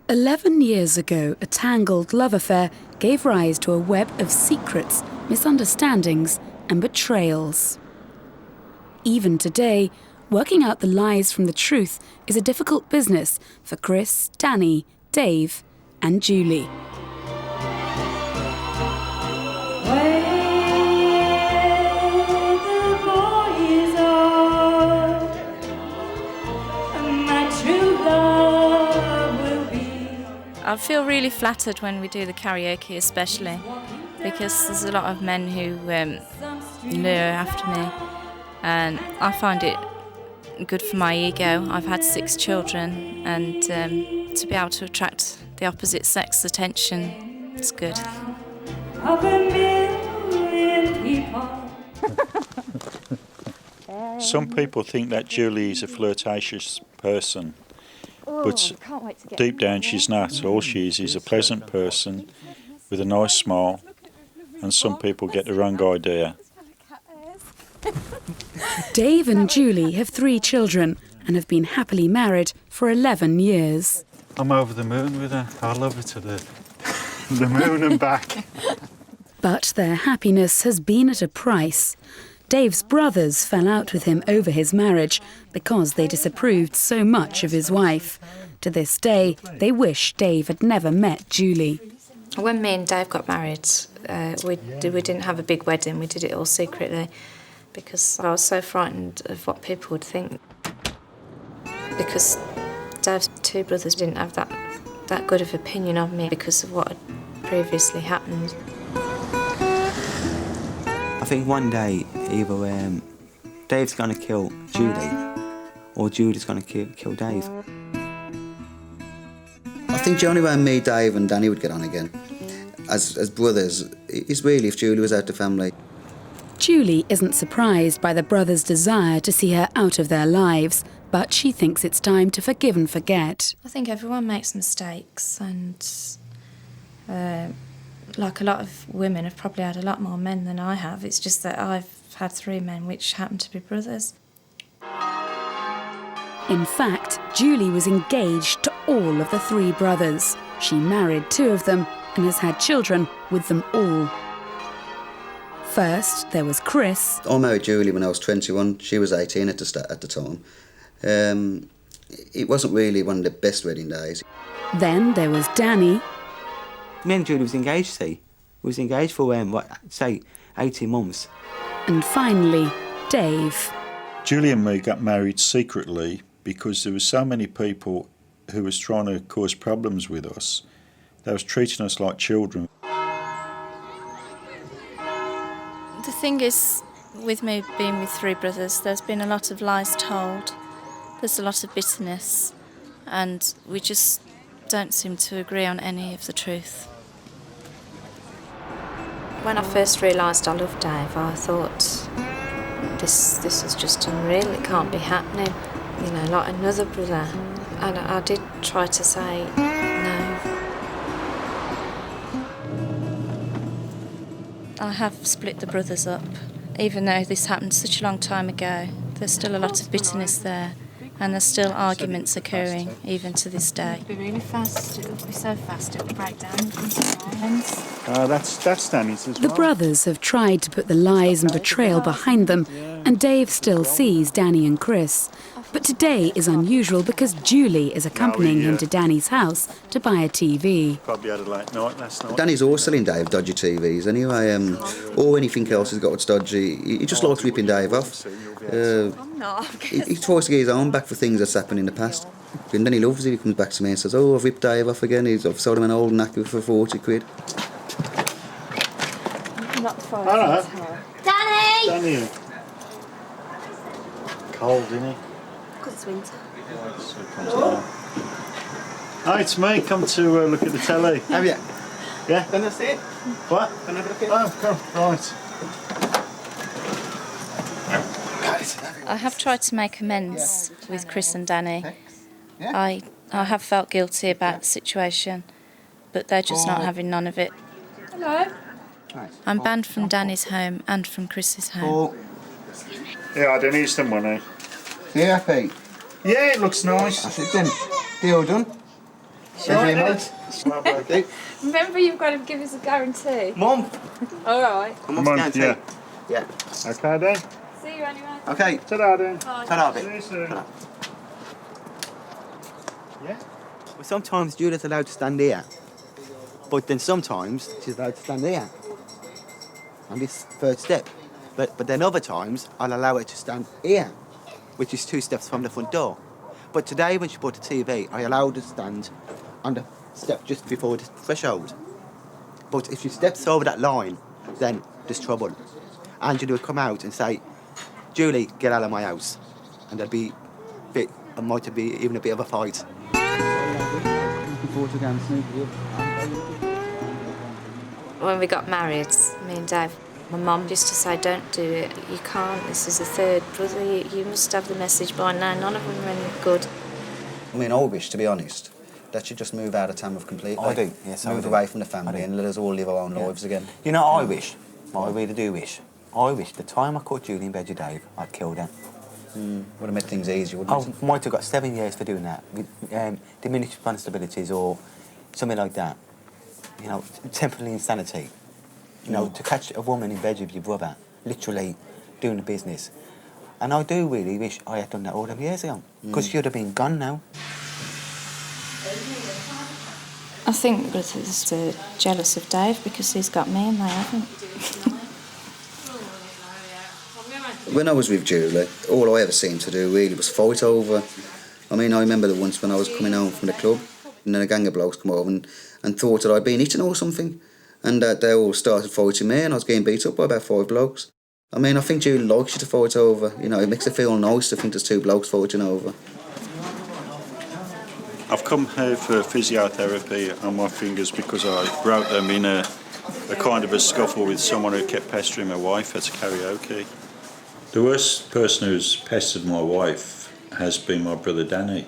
11 years ago, a tangled love affair gave rise to a web of secrets, misunderstandings and betrayals. Even today, working out the lies from the truth is a difficult business for Chris, Danny, Dave and Julie. I feel really flattered when we do the karaoke, especially because there's a lot of men who lure after me, and I find it good for my ego. I've had 6 children, and to be able to attract the opposite sex attention, it's good. Some people think that Julie is a flirtatious person, but deep down she's not. All she is a pleasant person with a nice smile, and some people get the wrong idea. Dave and Julie have 3 children and have been happily married for 11 years. I'm over the moon with her. I love her to the moon and back. But their happiness has been at a price. Dave's brothers fell out with him over his marriage because they disapproved so much of his wife. To this day, they wish Dave had never met Julie. When me and Dave got married, we didn't have a big wedding. We did it all secretly because I was so frightened of what people would think. Because Dave's 2 brothers didn't have that good of opinion of me because of what had previously happened. I think one day either Dave's going to kill Julie or Julie's going to kill Dave. I think the only way me, Dave and Danny would get on again as brothers is really if Julie was out the family. Julie isn't surprised by the brothers' desire to see her out of their lives, but she thinks it's time to forgive and forget. I think everyone makes mistakes, and like a lot of women have probably had a lot more men than I have. It's just that I've had 3 men which happen to be brothers. In fact, Julie was engaged to all of the 3 brothers. She married 2 of them and has had children with them all. First, there was Chris. I married Julie when I was 21. She was 18 at the time. It wasn't really one of the best wedding days. Then there was Danny. Me and Julie was engaged, see. We was engaged for, 18 months. And finally, Dave. Julie and me got married secretly because there were so many people who was trying to cause problems with us. They was treating us like children. The thing is, with me being with 3 brothers, there's been a lot of lies told. There's a lot of bitterness, and we just don't seem to agree on any of the truth. When I first realised I loved Dave, I thought, this is just unreal, it can't be happening, like another brother. And I did try to say no. I have split the brothers up. Even though this happened such a long time ago, there's still a lot of bitterness there, and there's still arguments occurring even to this day. It'll be really fast, it'll be so fast, it'll break down into silence. That's Danny's as well. The brothers have tried to put the lies and betrayal behind them, and Dave still sees Danny and Chris. But today is unusual because Julie is accompanying him to Danny's house to buy a TV. Probably had a late night last night. Danny's always selling Dave dodgy TVs anyway, or anything else he's got that's dodgy. He just likes ripping Dave off. He tries to get his own back for things that's happened in the past. And then he loves it. He comes back to me and says, "Oh, I've ripped Dave off again. I've sold him an old knacker for 40 quid. Not for Hello. Danny! Danny. Cold, isn't it? Because it's winter. Hi, it's me. Come to look at the telly. Have you? Yeah? Can I see it? What? Can I have a look at it? Oh, come. Right. I have tried to make amends with Chris and Danny. Yeah. I have felt guilty about the situation, but they're just not having none of it. Hello? I'm banned from Danny's home and from Chris's home. Yeah, I don't need some money. Yeah, Pete. Yeah, it looks nice. I said then, deal done. Remember, you've got to give us a guarantee. Mum! All right. A month's guarantee. Yeah. Okay then. See you anyway. Okay. Ta-da then. Ta-da, See you soon. Ta-da. Yeah? Well, sometimes Judith's allowed to stand here, but then sometimes she's allowed to stand here on this third step. But then other times I'll allow her to stand here, which is 2 steps from the front door. But today when she bought the TV, I allowed her to stand on the step just before the threshold. But if she steps over that line, then there's trouble. Angela would come out and say, Julie, get out of my house. And there'd be might be even a bit of a fight. When we got married, me and Dave, my mum used to say, don't do it, you can't, this is the third brother, you must have the message by now, none of them are any good. I mean, I wish, to be honest, that you just move out of Tamworth completely. I do, yes, I Move do. away from the family and let us all live our own lives again. You know, I really do wish, the time I caught Julie in bed with Dave, I'd killed her. Would have made things easier, wouldn't it? I might have got 7 years for doing that, with diminished responsibilities or something like that. You know, temporary insanity. You know, to catch a woman in bed with your brother, literally doing the business. And I do really wish I had done that all them years ago, because she would have been gone now. I think brothers are jealous of Dave because he's got me and they haven't. When I was with Julie, all I ever seemed to do really was fight over. I mean, I remember that once when I was coming home from the club, and then a gang of blokes come over and thought that I'd been eaten or something. And they all started fighting me, and I was getting beat up by about 5 blokes. I mean, I think Julie likes you to fight over. You know, it makes her feel nice to think there's 2 blokes fighting over. I've come here for physiotherapy on my fingers because I broke them in a kind of a scuffle with someone who kept pestering my wife at karaoke. The worst person who's pestered my wife has been my brother Danny.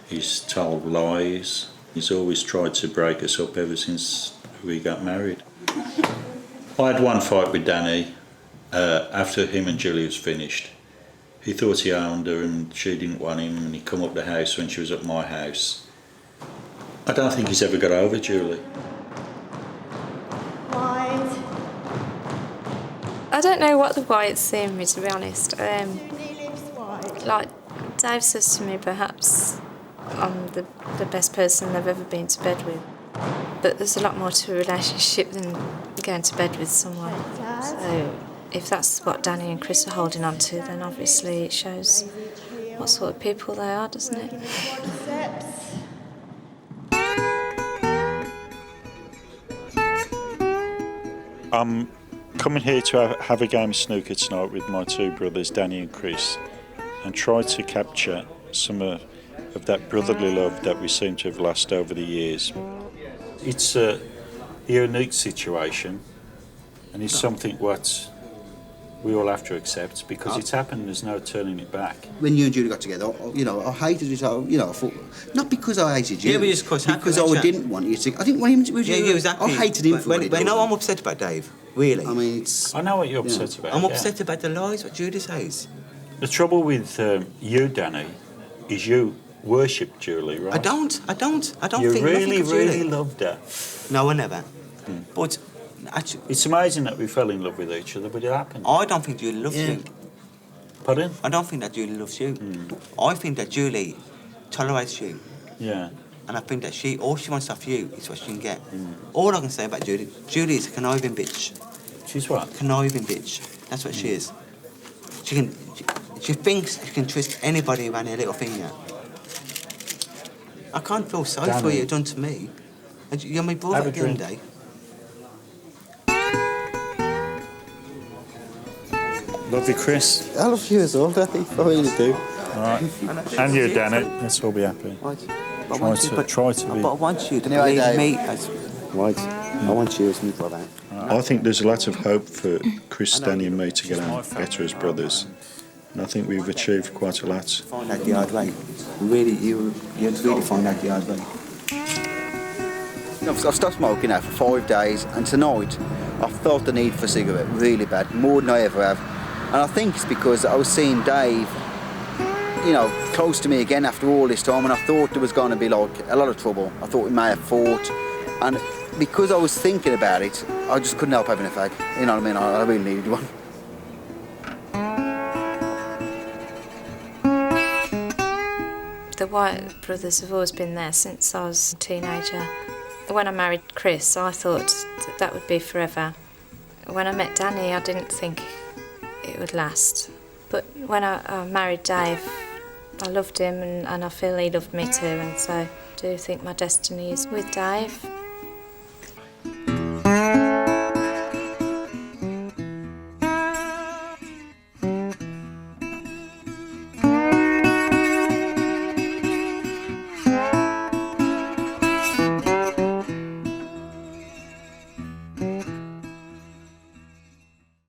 He's told lies. He's always tried to break us up ever since we got married. I had one fight with Danny after him and Julie was finished. He thought he owned her and she didn't want him, and he come up the house when she was at my house. I don't think he's ever got over Julie. I don't know what the white's seeing me, to be honest. Like Dave says to me, perhaps I'm the best person they've ever been to bed with. But there's a lot more to a relationship than going to bed with someone. So if that's what Danny and Chris are holding on to, then obviously it shows what sort of people they are, doesn't it? I'm coming here to have a game of snooker tonight with my 2 brothers, Danny and Chris, and try to capture some of that brotherly love that we seem to have lost over the years. It's a unique situation, and it's something what we all have to accept because it's happened. There's no turning it back. When you and Julie got together, you know, I hated it. You know, I thought, not because I hated you, Yeah, but just because I didn't want you to. I didn't want him to. Yeah, you was happy. I hated him for what he did. You know, I'm upset about Dave, really. I mean, it's. I know what you're upset about. I'm upset about the lies what Judy says. The trouble with you, Danny, is you worship Julie, right? I don't You think really, nothing of Julie. really loved her. No, I never. But actually, It's amazing that we fell in love with each other, but it happened. I don't think Julie loves you. Pardon? I don't think that Julie loves you. I think that Julie tolerates you. Yeah. And I think that all she wants off you is what she can get. All I can say about Julie is a conniving bitch. She's what? Conniving bitch. That's what she is. She thinks she can twist anybody around her little finger. I can't feel sorry for what you've done to me. And you're my brother Have a at the end of drink. the day. Love you, Chris. I love you as well, Daddy. I really do. All right. And you, Danny. Let's all be happy. Try to be. But I want you to Anyway, believe Dave. me as... Right. I want you as my brother. I think there's a lot of hope for Chris, Danny and me to get on better as brothers. And I think we've achieved quite a lot. Find out the hard way. Really, you really find out the hard way. I've stopped smoking now for 5 days, and tonight I felt the need for a cigarette really bad, more than I ever have. And I think it's because I was seeing Dave you know, close to me again after all this time, and I thought there was going to be like a lot of trouble. I thought we may have fought, and because I was thinking about it, I just couldn't help having a fag. You know what I mean? I really needed one. The White brothers have always been there since I was a teenager. When I married Chris, I thought that would be forever. When I met Danny, I didn't think it would last. But when I married Dave, I loved him and I feel he loved me too, and so I do think my destiny is with Dave.